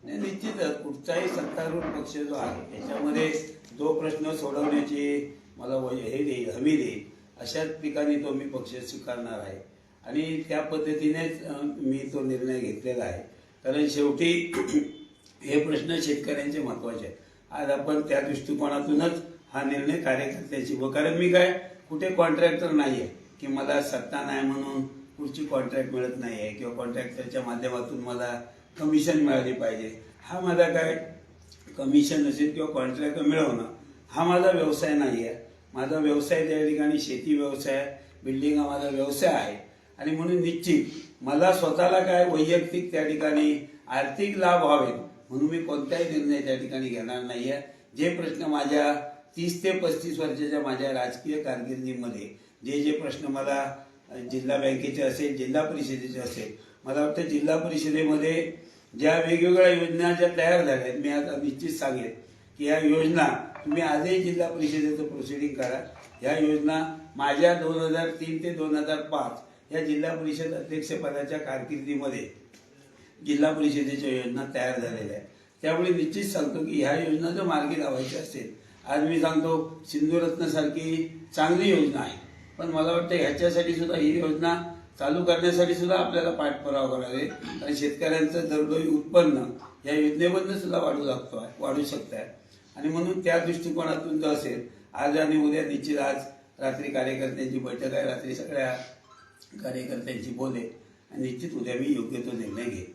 निश्चितच कुठचाही सत्तारूढ पक्ष जो आहे याच्यामध्ये जो प्रश्न सोडवण्याची मला हे देईल, हमी देईल, अशाच ठिकाणी तो मी पक्ष स्वीकारणार आहे आणि त्या पद्धतीनेच मी तो निर्णय घेतलेला आहे. कारण शेवटी हे प्रश्न शेतकऱ्यांचे महत्त्वाचे आहेत. आज आपण त्या दृष्टिकोनातूनच हा निर्णय कार्यकर्त्याची कारण मी काय कुठे कॉन्ट्रॅक्टर नाही आहे की मला सत्ता नाही म्हणून पुढची कॉन्ट्रॅक्ट मिळत नाही आहे किंवा कॉन्ट्रॅक्टरच्या माध्यमातून मला कमिशन मिळाली पाहिजे. हा माझा काय कमिशन असेल किंवा कॉन्ट्रॅक्ट मिळवणं हा माझा व्यवसाय नाही आहे. माझा व्यवसाय त्या ठिकाणी शेती व्यवसाय, बिल्डिंग हा माझा व्यवसाय आहे आणि म्हणून निश्चित मला स्वतःला काय वैयक्तिक त्या ठिकाणी आर्थिक लाभ व्हावेत म्हणून मी कोणताही निर्णय त्या ठिकाणी घेणार नाही आहे. जे प्रश्न माझ्या 30 ते 35 वर्षाच्या माझ्या राजकीय कारकिर्दीमध्ये जे प्रश्न मला जिल्हा बँकेचे असेल, जिल्हा परिषदेचे असेल, मला वाटतं जिल्हा परिषदेमध्ये ज्या वेगवेगळ्या योजना ज्या तयार झाल्या आहेत, मी आता निश्चित सांगेन की या योजना तुम्ही आजही जिल्हा परिषदेचं प्रोसिडिंग करा. या योजना माझ्या 2003 ते 2005 या जिल्हा परिषद अध्यक्षपदाच्या कारकिर्दीमध्ये जिल्हा परिषदेच्या योजना तयार झालेल्या आहेत. त्यामुळे निश्चित सांगतो की ह्या योजना जर मार्गी लावायची असेल, आज मी सांगतो सिंधुरत्नसारखी चांगली योजना आहे, पण मला वाटतं ह्याच्यासाठी सुद्धा ही योजना चालू करण्यासाठी सुद्धा आपल्याला पाठपुरावा करावा लागेल. आणि शेतकऱ्यांचं दरडोई उत्पन्न या योजनेमधून सुद्धा वाढू शकत आहे आणि म्हणून त्या दृष्टिकोनातून जो असेल आज आणि उद्या निश्चित आज रात्री कार्यकर्त्यांची बैठक आहे, रात्री सगळ्या कार्यकर्त्यांची बोले आणि निश्चित उद्या मी योग्य तो निर्णय घेईन.